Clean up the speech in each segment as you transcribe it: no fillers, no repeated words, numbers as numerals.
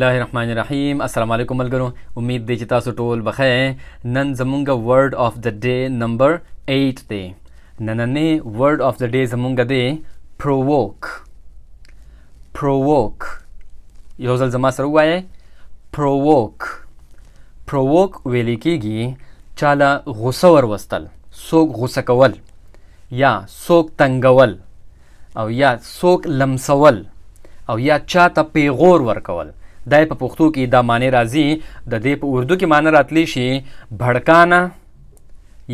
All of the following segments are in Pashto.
बिस्मिल्लाहिर्रहमानिर्रहीम। अस्सलाम वालेकुम मलगरो। उम्मीद دی چې تاسو ټول بخیر. نن زمونږ ورډ اف د ډے نمبر 8 دی. نننې ورډ اف د ډے زمونږ دی پرووک. پرووک یو ځل زما سره ووایئ. پرووک. پرووک ویل کېږي چاله غوسه وروستل، څوک غوسه کول یا څوک تنګول او یا څوک لمسول او یا چاته پیغور ورکول. دا په پښتو کې دا معنی راځي. د دې په اردو کې معنی راتلی شي بھڑکانا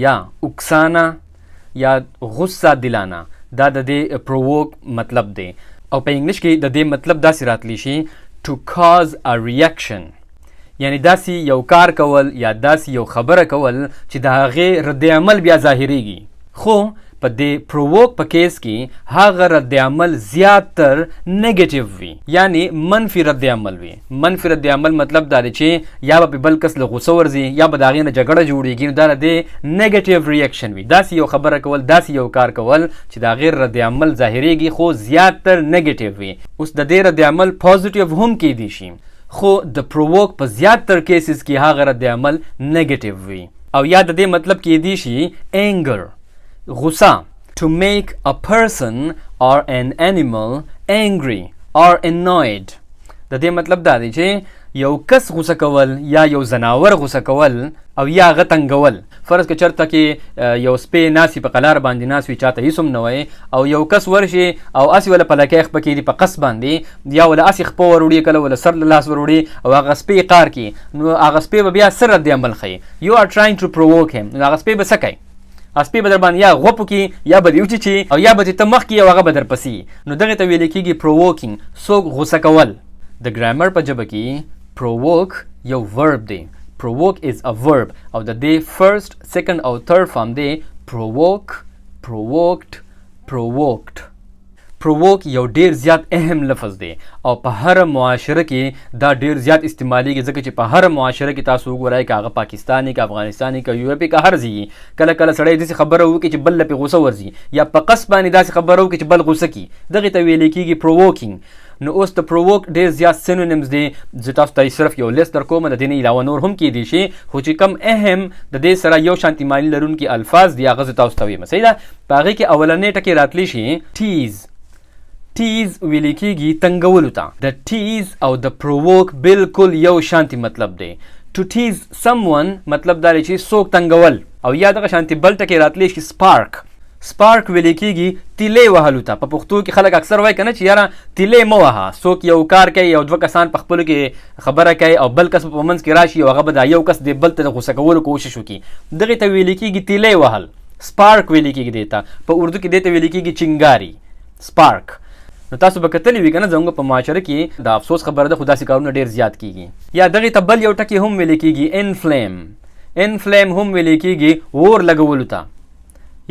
یا اکسانا یا غصه دلانا. دا د دې پرووک مطلب دی او په انګلیش کې د دې مطلب داسې راتلی شي to cause a reaction، یعنی داسې یو کار کول یا داسې یو خبره کول چې د هغې رد عمل بیا ظاهریږي. خو په دې پرووک په کیس کې هغه رد عمل زیات تر نیگیټیو وي، یعنی منفي رد عمل وي. منفي رد عمل مطلب دا دی چې یا به بل کس له غوسه ورځي یا به د هغې نه جګړه جوړېږي. نو دا د نیگیټیو ریاکشن وي. داسې یو خبره کول، داسې یو کار کول چې د هغې رد عمل ظاهریږي خو زیات تر نیگیټیو وي. اوس د دې رد عمل پازیټیو هم کیدی شي، خو د پرووک په زیات تر کیسز کې هغه رد عمل نیگیټیو وي. او یا د دې مطلب کیدی شي اینگر، غصه. To make a person or an animal angry or annoyed. د دې مطلب دا دی چې یو کس غوسه کول یا یو زناور غوسه کول او یا هغه تنګول. فرض که چېرته کې یو سپی ناسي په قلار باندې ناس وي، چاته هېڅ هم نه وایي، او یو کس ورشي او هسې وله پلکی خپه کېږي په قص باندې، یا وله هسې خپه ور وړي، کله وله سر له لاس ور وړي او هغه سپی قار کړي، نو هغه سپی به بیا څه رد عمل ښیي؟ You are trying to provoke him. نو هغه سپی به څه کوي؟ سپی به در باندې یا غوپ وکړي یا به دې وچیچي او یا به دې ته مخ کړي او هغه به درپسې. نو دغې ته ویل کېږي پرووکینګ، څوک غوسه کول. د ګرامر په ژبه کې پرووک یو ورب دی. پرووک از ا ورب او د دې فرست، سیکنډ او تھرډ فارم دی پرووک، پرووکډ، پرووکډ. پرووک یو ډیر زیات اهم لفظ دی او په هر معاشره کې دا ډیر زیات استعمالیږي، ځکه چې په هر معاشره کې تاسو وګورئ که هغه پاکستاني که افغانستاني که یورپي که هر ځای کله کله سړی داسې خبره وکړي چې بل له پې غوسه ورځي، یا په قصد باندې داسې خبره وکړي چې بل غوسه کړي. دغې ته ویلی کېږي پرووکینګ. نو اوس د پرووک ډېر زیات سینونیمز دی. زه تاسو ته صرف یو لیست در کوم، د دې نه علاوه نور هم کیدی شي، خو چې کم اهم د دې سره یو شانتي معنی لرونکي الفاظ دي هغه زه تاسو ته وایم. صحیح ده؟ په هغې کې اولنۍ ټکې راتلی شي ټیز. ټیز ویل کېږي تنګولو ته. د ټیز او د پرووک بالکل یو شانتي مطلب دی. ټو ټیز سم ون مطلب دا دی چې څوک تنګول. او یا دغه شانتي بل ټکې راتلی شي سپارک. سپارک ویل کېږي تیلې وهلو ته. په پښتو کې خلک اکثر وایي که نه چې یاره تیلې مه وهه. څوک یو کار کوي او دوه کسان په خپلو کې خبره کوي او بل کس په منځ کې راشي او هغه به دا یو کس د بل ته د غوسه کولو کوشش وکړي. دغې ته ویل کېږي تیلې وهل. سپارک ویل کېږي دې ته. په اردو کې دې ته ویل کېږي چنګاري، سپارک. نو تاسو به کتلی وي که نه زموږ په معاشره کې د افسوس خبره ده خو داسې کارونه ډېر زیات کېږي. یا دغې ته بل یو ټکې هم ویل کېږي انفلیم. انفلیم هم ویل کېږي اور لګولو ته،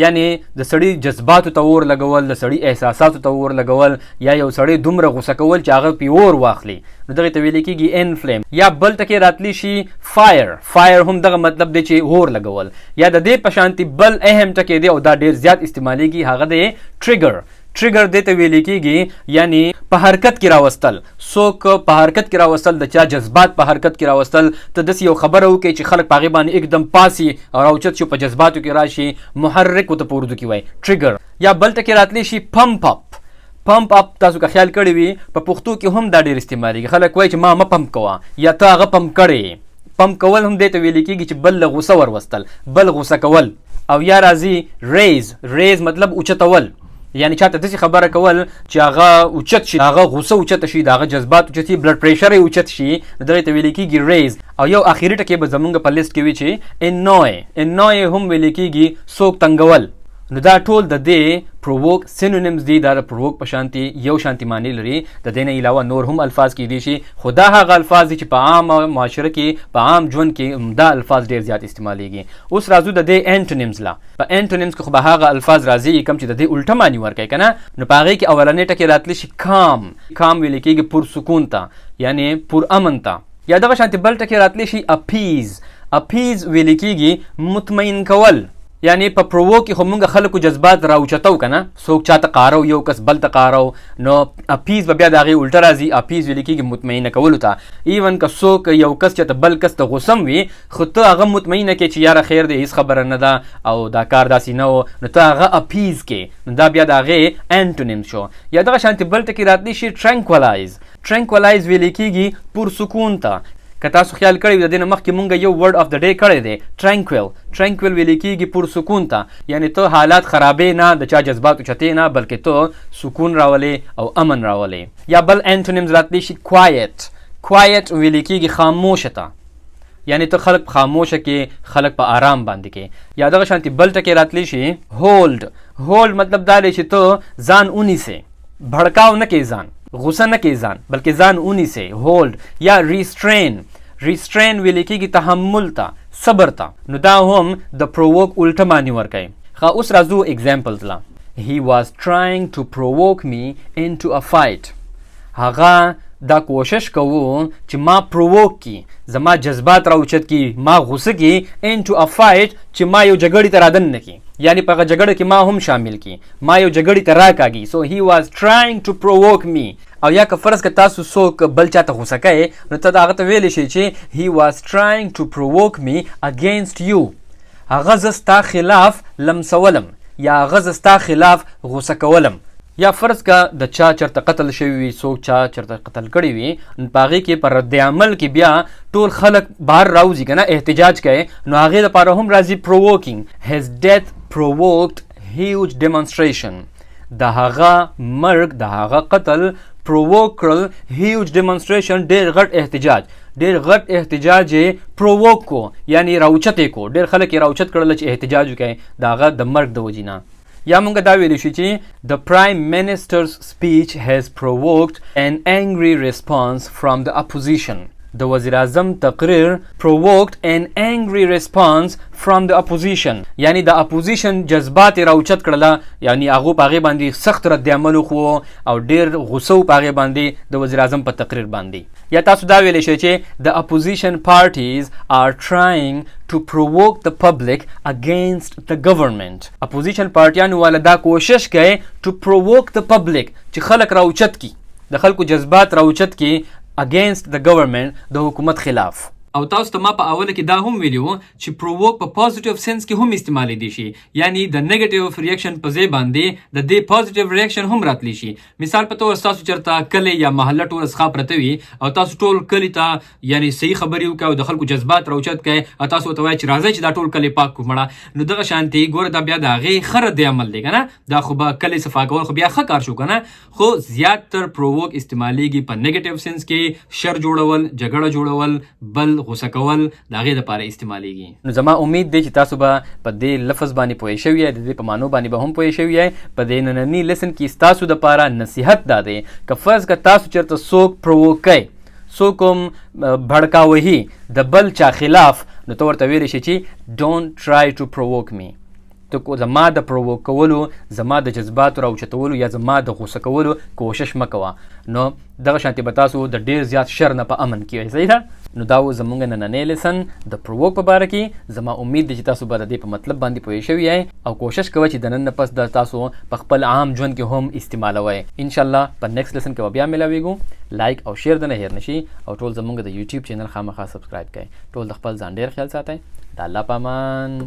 یعنی د سړي جذباتو ته اور لګول، د سړي احساساتو ته اور لګول، یا یو سړی دومره غوسه کول چې هغه پې اور واخلي. نو دغې ته ویل کېږي انفلیم. یا بل ټکې راتلی شي فایر. فایر هم دغه مطلب دی چې اور لګول. یا د دې په شانتي بل اهم ټکی دی او دا ډېر زیات استعمالیږي، هغه دی ټریګر. ټریګر دې ته ویل کېږي یعنی په حرکت کې راوستل. څوک په حرکت کې راوستل، د چا جذبات په حرکت کې راوستل. ته داسې یو خبره وکړي چې خلک په هغې باندې एकदम پاسي او راوچت شي، په جذباتو کې راشي. محرک ورته په اردو کې وایي ټریګر. یا بل ټکې راتلی شي پمپ اپ. پمپ اپ تاسو که خیال کړی وي په پښتو کې هم دا ډېر استعمالیږي. خلک وایي چې ما مه پمپ کوه یا ته هغه پمپ کړی. پمپ کول هم دې ته ویل کېږي چې بل له غوسه وروستل، بل غوسه کول. او یا راځي ریز. ریز مطلب اوچتول، یعنی چاته داسې خبره کول چې هغه اوچت شي، هغه غوسه اوچته شي، د هغه جذبات اوچت شي، بلډ پریشر یې اوچت شي. دغې ته ویل کېږي ریز. او یو آخري ټکی به زموږ په لیست کې وي چې انوی. انوی هم ویل کېږي څوک تنګول. نو دا ټول د دې پرووک سینونیمز دي. دا د پرووک په شانتي یو شانتي معنی لري. د دې نه علاوه نور هم الفاظ کیدی شي، خو دا هغه الفاظ دي چې په عام معاشره کې، په عام ژوند کې دا الفاظ ډېر زیات استعمالیږي. اوس راځو د دې انټونیمز له. په انټونیمز کې خو به هغه الفاظ راځي کوم چې د دې الټه معنی ورکوي که نه. نو په هغې کې اولنۍ ټکې راتلی شي کام. کام ویل کېږي پرسکون ته، یعنی پر امن ته. یا دغه شانتي بل ټکې راتلی شي اپیز. اپیز ویل کېږي مطمئن کول. یعنی په پرووک کې خو موږ خلکو جذبات راوچتو کنه، څوک چاته قارو یو کس بل ته قارو، نو اپیز به بیا د هغې الټه راځي، اپیز ویل کېږي مطمئنه کولو ته. ایون که څوک یو کس چې ته بل کس ته غوسم وي خو ته هغه مطمئنه کې چې یاره خیر دی هېڅ خبره نه ده او دا کار داسې نه و، نو ته هغه اپیز کې، نو دا بیا د هغې انټونیم شو. یا دغه شانتې بل ټکي راتلی شي ټرنکولایز. ټرنکولایز ویل کېږي پرسکون ته. که تاسو خیال کړی د دې نه مخکې مونږ یو ورډ اف د ډے کړی دی ټرنکویل. ټرنکویل ویل کېږي پرسکون ته، یعنی ته حالات خرابې نه، د چا جذبات اوچتې نه، بلکې ته سکون راولې او امن راولې. یا بل انټونیمز راتلی شي کوایټ. کوایټ ویل کېږي خاموشه ته، یعنی ته خلک خاموشه کې، خلک په آرام باندې کې. یا دغه شانتي بل ټکی راتلی شي هولډ. هولډ مطلب دا دی چې ته ځان ونیسې، بھڑکاو نه کې ځان، غصه نه کې ځان، بلکې ځان ونیسې، هولډ. یا ریسټرین. ریسټرین ویل کېږي تحمل ته، صبر ته. نو دا هم د پرووک الټه معنی ورکوي. ښه اوس راځو اگزامپلز له. He was trying to provoke me into a fight. هغه دا کوشش کوو چې ما پرووک کی، زما جذبات راوچت کی، ما غصه کی، into a fight چې ما یو جګړې ته رادن نه کی، یعنی په هغه جګړه کې ما هم شامل کی، ما یو جګړې ته راکاږي. So he was trying to provoke me. او یا که فرض که تاسو څوک بل چاته غوسه کوئ نو ته د هغه ته ویلی شئ چې he was trying to provoke me against you. هغه زه ستا خلاف لمسولم یا هغه زه ستا خلاف غوسه کولم. یا فرض که د چا چرته قتل شوی وي، څوک چا چرته قتل کړی وي، نو په هغې کې په رد عمل کې بیا ټول خلک بهر راوځي که نه، احتجاج کوي، نو هغې دپاره هم راځي پرووکینګ. his death provoked huge demonstration. د هغه مرګ، د هغه قتل پرووک کړل هیوج ډیمونسټریشن، ډېر غټ احتجاج. ډېر غټ احتجاج یې پرووک کو، یعنی راوچت یې کو، ډېر خلک یې راوچت کړل چې احتجاج وکړي د هغه د مرګ د وجې نه. یا مونږ دا ویلی شو چې the prime minister's speech has provoked an angry response from the opposition. د وزیر اعظم تقریر provoked an angry response from the opposition، یعنی د اپوزیشن جذبات یې راوچت کړله، یعنی هغو په هغې باندې سخت رد عمل وښو او ډېر غوسه په هغې باندې د وزیر اعظم په تقریر باندې. یا تاسو دا ویلی شئ چې the opposition parties are trying to provoke the public against the government. اپوزیشن پارټیانو والا دا کوشش کوي to provoke the public، چې خلک راوچت کی، د خلکو جذبات راوچت کی against the government، د حکومت خلاف. او تاسو ته ما په اوله کې دا هم ویلي وو چې پرووک په پازیټیو سنس کې هم استعمالیدی شي، یعنی د نیگیټیو ریاکشن په ځای باندې د دې پازیټیو ریاکشن هم راتلی شي. مثال په توګه تاسو چېرته کلی یا محله ټوله څخه پرته وي او تاسو ټول کلي ته یعنی صحیح خبرې وکړئ او د خلکو جذبات راوچت کړئ او تاسو ورته وایئ چې راځئ چې دا ټول کلی پاک کړو مړه، نو دغه شانتې ګوره دا بیا د هغې ښه رد عمل دی که نه، دا خو به کلی صفا کول خو بیا ښه کار شو که نه. خو زیاتر پرووک استعمالیږي په نیگیټیو سنس کې، شر جوړول، جګړه جوړول، بل غوسه کول، د هغې دپاره استعمالیږي. نو زما امید دی چې تاسو به په دې لفظ باندې پوه شوي یئ، د دې په معنو باندې به هم پوه شوي یئ. په دې ننني لیسن کې ستاسو دپاره نصیحت دا دی که فرض که تاسو چېرته څوک پرووک کوئ، څوک هم بھڑکاوهي د بل چا خلاف، نو ته ورته ویلی شي چې don't try to provoke me. ته زما د پرووک کولو، زما د جذباتو راوچتولو یا زما د غوسه کولو کوشش مه کوه. نو دغه شانتې به تاسو د ډېر زیات شر نه په امن کې وئ. صحیح ده؟ نو دا و زموږ نننی لیسن د پرووک په باره کې. زما امید دی چې تاسو به د دې په مطلب باندې پوه شوي یئ او کوشش کوئ چې د نن نه پس د تاسو په خپل عام ژوند کې هم استعمالوئ. انشاءالله په نیکسټ لیسن کې به بیا میلاویږو. لایک او شیر د نه هیر نشي او ټول زموږ د یوټیوب چینل خامخا سبسکرایب کړئ. ټول د خپل ځان ډېر خیال ساتئ. د الله په امان.